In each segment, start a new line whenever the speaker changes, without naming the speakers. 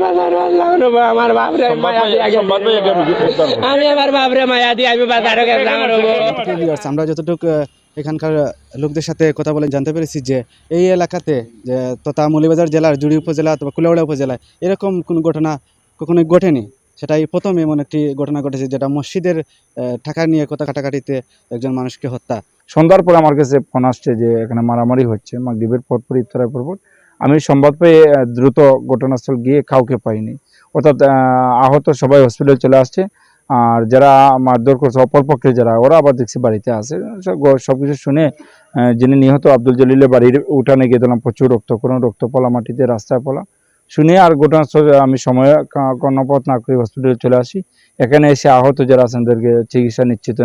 বাজার আমার বাপরে মায়া দিয়ে আমি আমার বাপরে মায়া দিয়ে আমি বাজারে গেলাম।
আমরা যতটুকু এখানকার লোকদের সাথে কথা বলে জানতে পেরেছি যে এই এলাকাতে যে তথা মৌলভীবাজার জেলার জুড়ি উপজেলা অথবা কুলাউড়া উপজেলায় এরকম কোনো ঘটনা কখনোই ঘটেনি। সেটাই প্রথম এমন একটি ঘটনা ঘটেছে, যেটা মসজিদের টাকা নিয়ে কথা কাটাকাটিতে একজন মানুষকে হত্যা।
সন্ধ্যার পর আমার কাছে ফোন আসছে যে এখানে মারামারি হচ্ছে, মাগরিবের পর ইফতারের পর। আমি সংবাদ পেয়ে দ্রুত ঘটনাস্থল গিয়ে কাউকে পাইনি, অর্থাৎ আহত সবাই হসপিটালে চলে আসছে। আর যারা মারধর করছে অপরপক্ষে যারা, ওরা আবার দেখছি বাড়িতে আছে। সবকিছু শুনে যিনি নিহত আব্দুল জলিলের বাড়ির উঠানে গিয়ে দিলাম, প্রচুর রক্ত, কোনো রক্ত পলা মাটিতে রাস্তায় পলা। শুনে আর ঘটনাস্থলে আমি সময় কর্ণপাত না করে হসপিটালে চলে আসি। এখানে এসে আহত যারা আছেন তাদেরকে চিকিৎসা নিশ্চিত,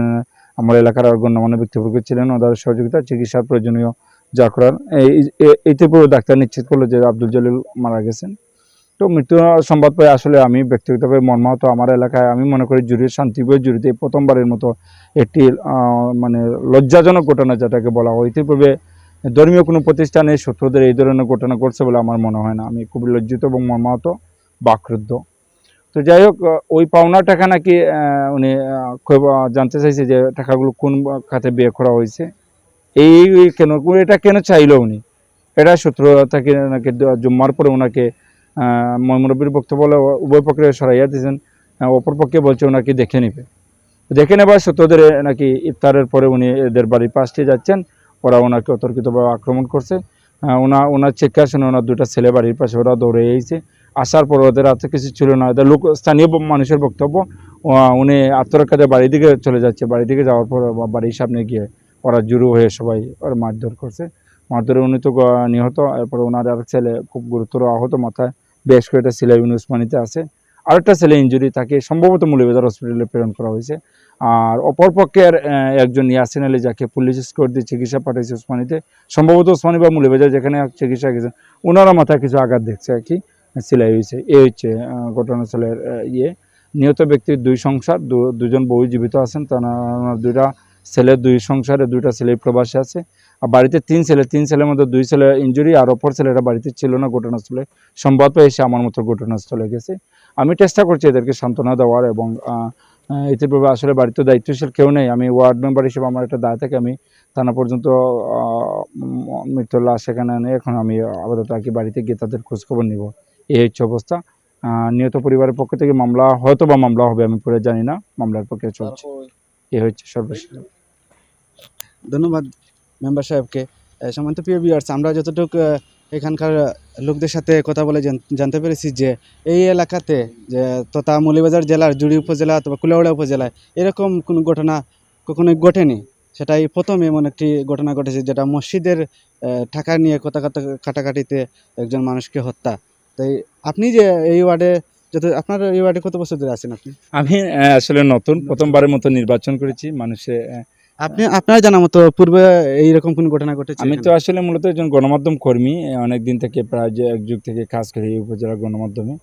আমার এলাকার গণ্যমান্য ব্যক্তিবর্গ ছিলেন, ওদের সহযোগিতা চিকিৎসার প্রয়োজনীয় যা করার ইতিপূর্বে ডাক্তার নিশ্চিত করলো যে আব্দুল জলিল মারা গেছেন। তো মৃত্যু সংবাদ পেয়ে আসলে আমি ব্যক্তিগতভাবে মর্মাহত। আমার এলাকায় আমি মনে করি জুড়ির শান্তিপ্রিয় জুড়িতে প্রথমবারের মতো একটি মানে লজ্জাজনক ঘটনা যেটাকে বলা হয়। ইতিপূর্বে ধর্মীয় কোনো প্রতিষ্ঠানে শত্রুদের এই ধরনের ঘটনা ঘটছে বলে আমার মনে হয় না। আমি খুবই লজ্জিত এবং মর্মাহত, বাকরুদ্ধ। তো যাই হোক, ওই পাওনা টাকা নাকি উনি খুব জানতে চাইছে যে টাকাগুলো কোন খাতে ব্যয় করা হয়েছে, এই কেন, এটা কেন চাইলো উনি, এটা শত্রুতাকে নাকি জুম্মার পরে ওনাকে ময়মনবীর বক্তব্য বলে উভয় পক্ষে সরাইয়া দিয়েছেন। অপর পক্ষে বলছে ওনাকে দেখে নেবার শত্রুদের নাকি ইফতারের পরে উনি এদের বাড়ির পাশ দিয়ে যাচ্ছেন, ওরা ওনাকে অতর্কিতভাবে আক্রমণ করছে। ওনার চিৎকার শুনে ওনার দুটা ছেলে বাড়ির পাশে, ওরা দৌড়ে এসেছে। আসার পর ওদের হাতে কিছু ছিল না, এদের স্থানীয় মানুষের বক্তব্য উনি আত্মরক্ষাতে বাড়ির দিকে চলে যাচ্ছে। বাড়ির দিকে যাওয়ার পর বাড়ির সামনে গিয়ে ওরা জুড়ো হয়ে সবাই ওরা মারধর করছে। মারধরে উনি তো নিহত। এরপরে ওনার আরেক ছেলে খুব গুরুতর আহত, মাথায় বেশ কয়েকটা ছেলে উসমানীতে আছে। আরেকটা ছেলে ইনজুরি, তাকে সম্ভবত মৌলভীবাজার হসপিটালে প্রেরণ করা হয়েছে। আর অপরপক্ষের একজন ইয়াসিন আলী, যাকে পুলিশ স্কোর দিয়ে চিকিৎসা পাঠিয়েছে উসমানীতে, সম্ভবত উসমানী বা মৌলভীবাজার যেখানে চিকিৎসা গেছেন, ওনারা মাথায় কিছু আঘাত দেখছে আর কি, সেলাই হয়েছে। এই হচ্ছে ঘটনাস্থলের নিহত ব্যক্তির দুই সংসার, দুজন বউ জীবিত আছেন। ওনার দুইটা ছেলে, দুই সংসারে দুইটা ছেলে প্রবাসী আছে। আর বাড়িতে তিন ছেলের মধ্যে দুই ছেলে ইনজুরি, আর অপর ছেলেরা বাড়িতে ছিল না ঘটনাস্থলে। সংবাদ পেয়ে এসে আমার মতো ঘটনাস্থলে গেছে। আমি চেষ্টা করছি এদেরকে সান্ত্বনা দেওয়ার, এবং ইতিপূর্বে আসলে বাড়িতে দায়িত্বশীল কেউ নেই। আমি ওয়ার্ড মেম্বার হিসেবে আমার একটা দায় থাকে, আমি থানা পর্যন্ত মৃত্যুর লাশ সেখানে নেই। এখন আমি আপাতত আর কি বাড়িতে গিয়ে তাদের খোঁজখবর নিব। এই হচ্ছে অবস্থা। নিহত পরিবারের পক্ষ থেকে মামলা হয়তো বা মামলা হবে, আমি পুরো জানি না, মামলার পক্ষে চলছে। এই হচ্ছে সর্বশেষ।
ধন্যবাদ মেম্বার সাহেবকে। সম্মানিত প্রিয় ভিউয়ার্স, আমরা যতটুকু এখানকার লোকদের সাথে কথা বলে জানতে পেরেছি যে এই এলাকাতে যে তথা মৌলভীবাজার জেলার জুড়ি উপজেলা অথবা কুলাউড়া উপজেলায় এরকম কোনো ঘটনা কখনোই ঘটেনি। সেটাই প্রথম এমন একটি ঘটনা ঘটেছে, যেটা মসজিদের টাকা নিয়ে কথা কাটাকাটিতে একজন মানুষকে হত্যা। তাই আপনি যে এই ওয়ার্ডে আপনার এই ওয়ার্ডে কত বছর ধরে আছেন আপনি?
আমি আসলে নতুন, প্রথমবারের মতো নির্বাচন করেছি।
আপনার জানা মতো পূর্বে এইরকম কোন ঘটনা ঘটেছে?
আমি তো আসলে মূলত একজন গণমাধ্যম কর্মী, অনেকদিন থেকে, প্রায় এক যুগ থেকে কাজ করি এই উপজেলা গণমাধ্যমে।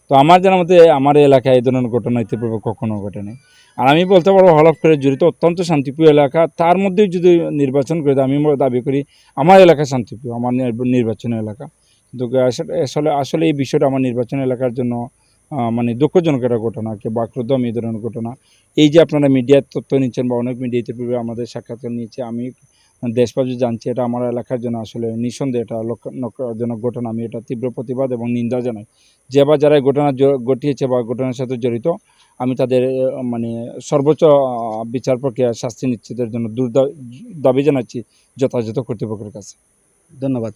তো আমার জানা মতে আমার এলাকায় এই ধরনের ঘটনা ইতিপূর্বে কখনো ঘটেনি। আর আমি বলতে পারবো হলফ করে জড়িত, অত্যন্ত শান্তিপ্রিয় এলাকা। তার মধ্যেই যদি নির্বাচন করে, আমি দাবি করি আমার এলাকা শান্তিপ্রিয়, আমার নির্বাচনী এলাকা। কিন্তু আসলে এই বিষয়টা আমার নির্বাচনী এলাকার জন্য মানে দুঃখজনক একটা ঘটনা, কে বাকরুদ্ধ আমি এই ধরনের ঘটনা। এই যে আপনারা মিডিয়ার তথ্য নিচ্ছেন বা অনেক মিডিয়া ইতিপূর্বে আমাদের সাক্ষাৎকার নিয়েছে, আমি দেশবাসী জানছি, এটা আমার এলাকার জন্য আসলে নিঃসন্দেহে এটা লক্ষ্যজনক ঘটনা। আমি এটা তীব্র প্রতিবাদ এবং নিন্দা জানাই। যারা এই ঘটনা ঘটিয়েছে বা ঘটনার সাথে জড়িত, আমি তাদের মানে সর্বোচ্চ বিচার প্রক্রিয়া শাস্তি নিশ্চিতের জন্য দাবি জানাচ্ছি যথাযথ কর্তৃপক্ষের কাছে।
ধন্যবাদ।